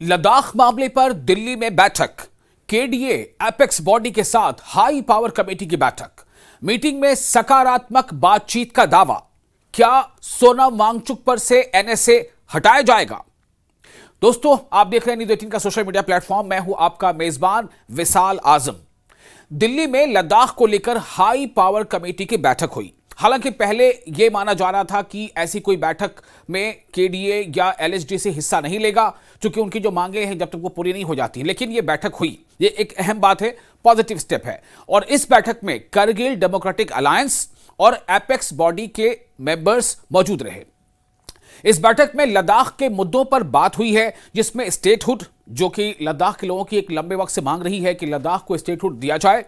लद्दाख मामले पर दिल्ली में बैठक। केडीए एपेक्स बॉडी के साथ हाई पावर कमेटी की बैठक। मीटिंग में सकारात्मक बातचीत का दावा। क्या सोनम वांगचुक पर से एनएसए हटाया जाएगा? दोस्तों, आप देख रहे हैं न्यूज़ 18 का सोशल मीडिया प्लेटफॉर्म। मैं हूं आपका मेजबान विशाल आजम। दिल्ली में लद्दाख को लेकर हाई पावर कमेटी की बैठक हुई। हालांकि पहले यह माना जा रहा था कि ऐसी कोई बैठक में केडीए या एलएसडी से हिस्सा नहीं लेगा, क्योंकि उनकी जो मांगे हैं जब तक वो पूरी नहीं हो जाती। लेकिन यह बैठक हुई, ये एक अहम बात है, पॉजिटिव स्टेप है। और इस बैठक में करगिल डेमोक्रेटिक अलायंस और एपेक्स बॉडी के मेंबर्स मौजूद रहे। इस बैठक में लद्दाख के मुद्दों पर बात हुई है, जिसमें स्टेटहुड, जो कि लद्दाख के लोगों की एक लंबे वक्त से मांग रही है कि लद्दाख को स्टेटहुड दिया जाए।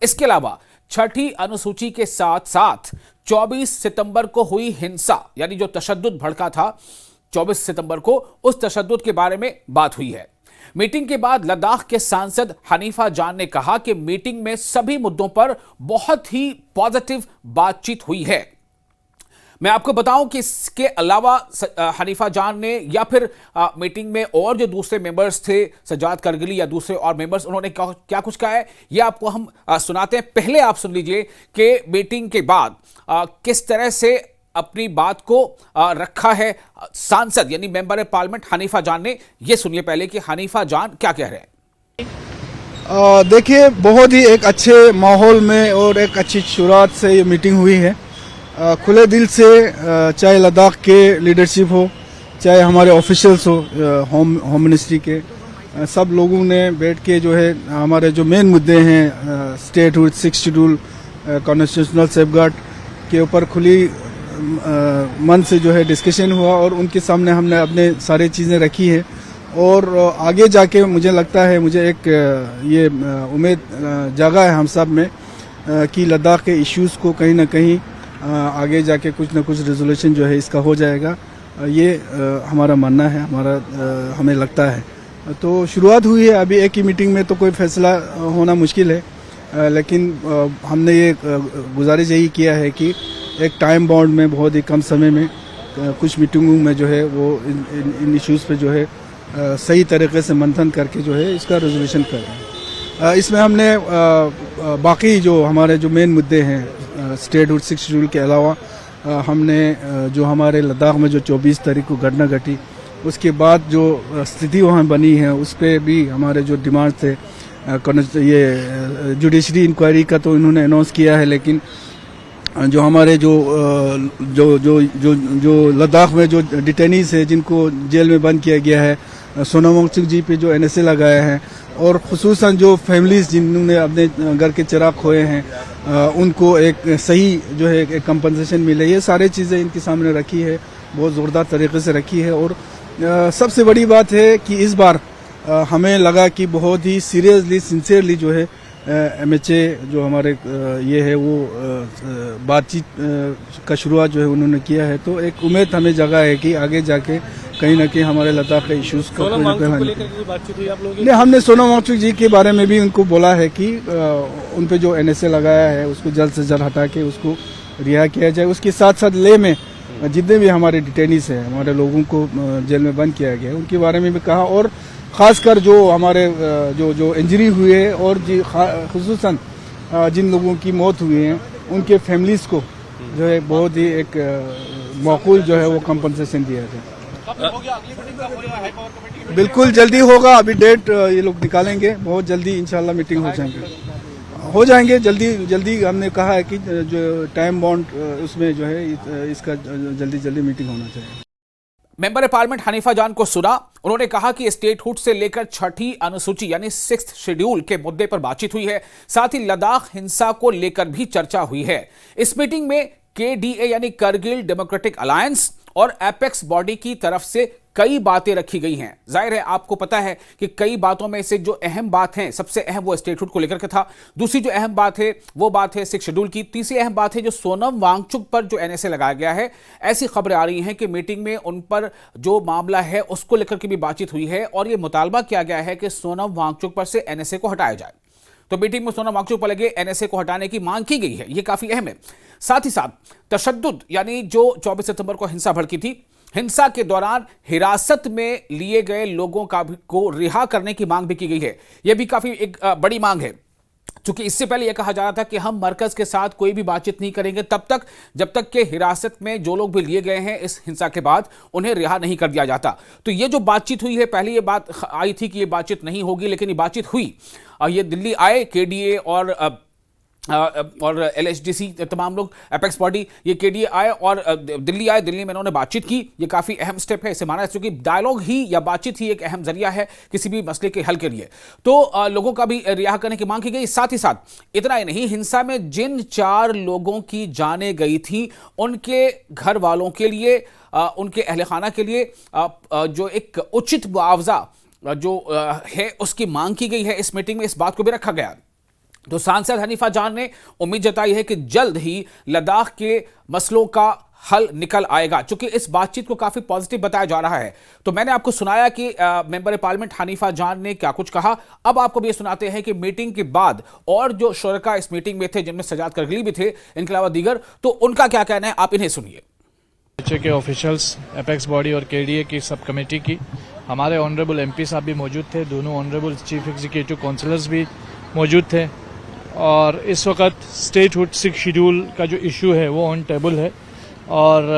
इसके अलावा छठी अनुसूची के साथ साथ 24 सितंबर को हुई हिंसा, यानी जो तशद्दुद भड़का था 24 सितंबर को, उस तशद्दुद के बारे में बात हुई है। मीटिंग के बाद लद्दाख के सांसद हनीफा जान ने कहा कि मीटिंग में सभी मुद्दों पर बहुत ही पॉजिटिव बातचीत हुई है। मैं आपको बताऊं कि इसके अलावा हनीफा जान ने या फिर मीटिंग में और जो दूसरे मेंबर्स थे, सजाद करगिली या दूसरे और मेंबर्स, उन्होंने क्या कुछ कहा है, ये आपको हम सुनाते हैं। पहले आप सुन लीजिए कि मीटिंग के बाद किस तरह से अपनी बात को रखा है सांसद यानी मेंबर पार्लियामेंट हनीफा जान ने। ये सुनिए पहले कि हनीफा जान क्या कह रहे हैं। देखिए, बहुत ही एक अच्छे माहौल में और एक अच्छी शुरुआत से ये मीटिंग हुई है। खुले दिल से, चाहे लद्दाख के लीडरशिप हो, चाहे हमारे ऑफिशियल्स हो, होम मिनिस्ट्री के, सब लोगों ने बैठ के जो है हमारे जो मेन मुद्दे हैं, statehood, 6th schedule, constitutional safeguard के ऊपर खुली मन से जो है डिस्कशन हुआ और उनके सामने हमने अपने सारी चीज़ें रखी है। और आगे जाके मुझे लगता है, मुझे एक ये उम्मीद जागा है हम सब में कि लद्दाख के इश्यूज़ को कहीं ना कहीं आगे जाके कुछ ना कुछ रेजोल्यूशन जो है इसका हो जाएगा। ये हमारा मानना है, हमें लगता है। तो शुरुआत हुई है, अभी एक ही मीटिंग में तो कोई फैसला होना मुश्किल है, लेकिन हमने ये गुजारिश यही किया है कि एक टाइम बाउंड में, बहुत ही कम समय में कुछ मीटिंगों में जो है वो इन इश्यूज़ पे जो है सही तरीके से मंथन करके जो है इसका रेजोल्यूशन करें। इसमें हमने बाकी जो हमारे जो मेन मुद्दे हैं, स्टेटहुड, 6th शेड्यूल के अलावा हमने जो हमारे लद्दाख में जो 24 तारीख को घटना घटी, उसके बाद जो स्थिति वहाँ बनी है, उस पर भी हमारे जो डिमांड थे, ये जुडिशरी इंक्वायरी का तो इन्होंने अनाउंस किया है, लेकिन जो हमारे जो लद्दाख में जो डिटेनीज है, जिनको जेल में बंद किया गया है, सोनम वांगचुक जी पे जो एनएसए लगाया है, और खुसूसन जो फैमिलीज जिन्होंने अपने घर के चिराग खोए हैं, उनको एक सही जो है एक कंपनसेशन मिले, ये सारी चीज़ें इनके सामने रखी है, बहुत ज़ोरदार तरीके से रखी है। और सबसे बड़ी बात है कि इस बार हमें लगा कि बहुत ही सीरियसली, सिंसियरली जो है एमएचए जो हमारे ये है वो बातचीत का शुरुआत जो है उन्होंने किया है। तो एक उम्मीद हमें जगा है कि आगे जाके कहीं ना कहीं हमारे लद्दाख के इश्यूज का नहीं, हमने सोनम वांगचुक जी के बारे में भी उनको बोला है कि उन पे जो एनएसए लगाया है उसको जल्द से जल्द हटा के उसको रिहा किया जाए। उसके साथ साथ ले में जितने भी हमारे डिटेनीज हैं, हमारे लोगों को जेल में बंद किया गया है, उनके बारे में भी कहा। और खासकर जो हमारे जो इंजरी हुए हैं और खुसूसन जिन लोगों की मौत हुई है, उनके फैमिलीज को जो है बहुत ही एक माकूल जो है वो कंपनसेशन दिया जाए। बिल्कुल जल्दी होगा, अभी डेट ये लोग निकालेंगे, बहुत जल्दी इंशाल्लाह मीटिंग हो जाएंगे जल्दी। हमने कहा है कि जो टाइम बाउंड उसमें जो है इसका जल्दी मीटिंग होना चाहिए। मेंबर पार्लियामेंट हनीफा जान को सुना, उन्होंने कहा कि स्टेटहुड से लेकर छठी अनुसूची यानी 6th शेड्यूल के मुद्दे पर बातचीत हुई है। साथ ही लद्दाख हिंसा को लेकर भी चर्चा हुई है। इस मीटिंग में केडीए यानी करगिल डेमोक्रेटिक अलायंस और एपेक्स बॉडी की तरफ से कई बातें रखी गई हैं। जाहिर है, आपको पता है कि कई बातों में से जो अहम बात है, सबसे अहम वो स्टेटहुड को लेकर के था। दूसरी जो अहम बात है वो बात है 6th शेड्यूल की। तीसरी अहम बात है जो सोनम वांगचुक पर जो एनएसए लगाया गया है। ऐसी खबरें आ रही हैं कि मीटिंग में उन पर जो मामला है उसको लेकर के भी बातचीत हुई है और यह मुतालबा किया गया है कि सोनम वांगचुक पर से एनएसए को हटाया जाए। तो मीटिंग में सोनम वांगचुक पर लगे एनएसए को हटाने की मांग की गई है, यह काफी अहम है। साथ ही साथ तशद्दुद यानी जो 24 सितंबर को हिंसा भड़की थी, हिंसा के दौरान हिरासत में लिए गए लोगों को रिहा करने की मांग भी की गई है। यह भी काफी एक बड़ी मांग है, क्योंकि इससे पहले यह कहा जा रहा था कि हम मरकज के साथ कोई भी बातचीत नहीं करेंगे तब तक जब तक कि हिरासत में जो लोग भी लिए गए हैं इस हिंसा के बाद उन्हें रिहा नहीं कर दिया जाता। तो ये जो बातचीत हुई है, पहले ये बात आई थी कि ये बातचीत नहीं होगी, लेकिन ये बातचीत हुई। ये दिल्ली आए केडीए और एलएचडीसी तमाम लोग, एपेक्स बॉडी, ये केडीए आए और दिल्ली आए। दिल्ली में इन्होंने बातचीत की। ये काफ़ी अहम स्टेप है, इसे माना है, क्योंकि डायलॉग ही या बातचीत ही एक अहम जरिया है किसी भी मसले के हल के लिए। तो लोगों का भी रिहा करने की मांग की गई। साथ ही साथ इतना ही नहीं, हिंसा में जिन 4 लोगों की जानें गई थी उनके घर वालों के लिए, उनके अहले खाना के लिए जो एक उचित मुआवजा जो है उसकी मांग की गई है। इस मीटिंग में इस बात को भी रखा गया। तो सांसद हनीफा जान ने उम्मीद जताई है कि जल्द ही लद्दाख के मसलों का हल निकल आएगा, क्योंकि इस बातचीत को काफी पॉजिटिव बताया जा रहा है। तो मैंने आपको सुनाया कि मेंबर पार्लियामेंट हनीफा जान ने क्या कुछ कहा। अब आपको भी ये सुनाते हैं कि मीटिंग के बाद और जो शुरका इस मीटिंग में थे, जिनमें सजाद करगिल भी थे, इनके अलावा दीगर, तो उनका क्या कहना है, आप इन्हें सुनिए। के ऑफिशियल्स, एपेक्स बॉडी और केडीए की सब कमेटी की, हमारे ऑनरेबल एमपी साहब भी मौजूद थे, दोनों ऑनरेबल चीफ एग्जीक्यूटिव काउंसिलर्स भी मौजूद थे। और इस वक्त स्टेटहुड 6 शेड्यूल का जो इशू है वो ऑन टेबल है और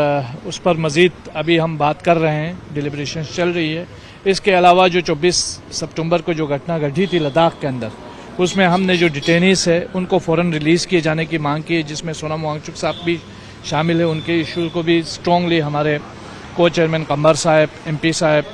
उस पर मज़ीद अभी हम बात कर रहे हैं, डिलिब्रेशन चल रही है। इसके अलावा जो 24 सितंबर को जो घटना घटी थी लद्दाख के अंदर, उसमें हमने जो डिटेनीस है उनको फ़ौरन रिलीज़ किए जाने की मांग की है, जिसमें सोनम वांगचुक साहब भी शामिल है। उनके इशू को भी स्ट्रॉन्गली हमारे को चेयरमैन कमर साहब, एमपी साहब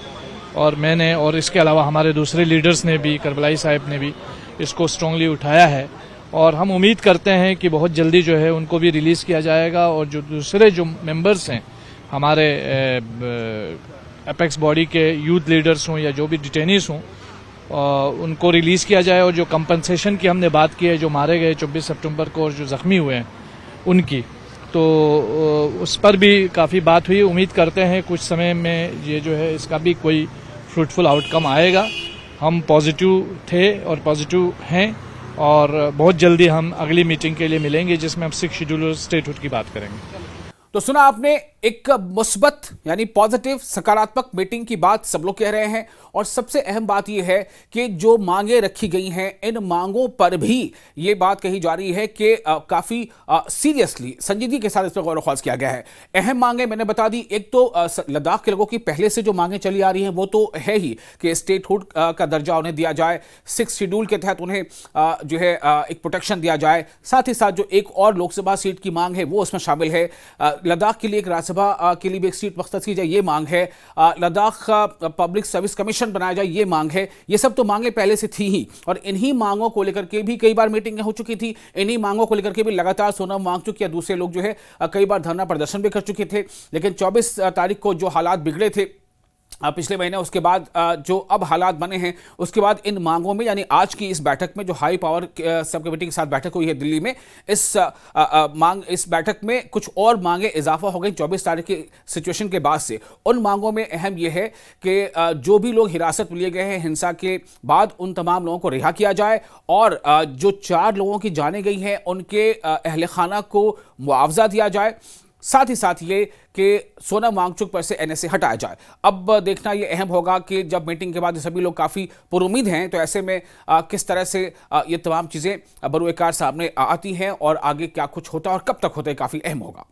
और मैंने, और इसके अलावा हमारे दूसरे लीडर्स ने भी, करबलाई साहब ने भी इसको स्ट्रॉन्गली उठाया है। और हम उम्मीद करते हैं कि बहुत जल्दी जो है उनको भी रिलीज़ किया जाएगा और जो दूसरे जो मेंबर्स हैं हमारे एपेक्स बॉडी के, यूथ लीडर्स हों या जो भी डिटेनीस हों, उनको रिलीज़ किया जाए। और जो कंपनसेशन की हमने बात की है, जो मारे गए 24 सितंबर को और जो ज़ख्मी हुए हैं उनकी, तो उस पर भी काफ़ी बात हुई। उम्मीद करते हैं कुछ समय में ये जो है इसका भी कोई फ्रूटफुल आउटकम आएगा। हम पॉजिटिव थे और पॉजिटिव हैं और बहुत जल्दी हम अगली मीटिंग के लिए मिलेंगे, जिसमें हम 6 शेड्यूल स्टेटहुड की बात करेंगे। तो सुना आपने, एक मुस्बत यानी पॉजिटिव, सकारात्मक मीटिंग की बात सब लोग कह रहे हैं। और सबसे अहम बात यह है कि जो मांगे रखी गई हैं, इन मांगों पर भी ये बात कही जा रही है कि काफी सीरियसली, संजीदगी के साथ इस पर गौर व ख्वास किया गया है। अहम मांगे मैंने बता दी। एक तो लद्दाख के लोगों की पहले से जो मांगे चली आ रही हैं वो तो है ही कि स्टेटहुड का दर्जा उन्हें दिया जाए, 6 शेड्यूल के तहत उन्हें जो है एक प्रोटेक्शन दिया जाए। साथ ही साथ जो एक और लोकसभा सीट की मांग है वो उसमें शामिल है। लद्दाख के लिए एक राज्यसभा के लिए भी एक सीट मख्तस की जाए, ये मांग है। लद्दाख पब्लिक सर्विस कमीशन बनाया जाए, ये मांग है। ये सब तो मांगे पहले से थी ही, और इन्हीं मांगों को लेकर के भी कई बार मीटिंगें हो चुकी थी। इन्हीं मांगों को लेकर के भी लगातार सोनम वांगचुक या दूसरे लोग जो है कई बार धरना प्रदर्शन भी कर चुके थे। लेकिन 24 तारीख को जो हालात बिगड़े थे पिछले महीने, उसके बाद जो अब हालात बने हैं, उसके बाद इन मांगों में, यानी आज की इस बैठक में जो हाई पावर सब कमेटी के साथ बैठक हुई है दिल्ली में, इस बैठक में कुछ और मांगे इजाफा हो गई 24 तारीख की सिचुएशन के बाद से। उन मांगों में अहम यह है कि जो भी लोग हिरासत में लिए गए हैं हिंसा के बाद, उन तमाम लोगों को रिहा किया जाए और जो 4 लोगों की जाने गई हैं उनके अहले खाना को मुआवजा दिया जाए। साथ ही साथ ये कि सोनम वांगचुक पर से एनएसए हटाया जाए। अब देखना ये अहम होगा कि जब मीटिंग के बाद सभी लोग काफ़ी पुरुमीद हैं, तो ऐसे में किस तरह से ये तमाम चीज़ें बरूएकार सामने आती हैं और आगे क्या कुछ होता है और कब तक होता है, काफ़ी अहम होगा।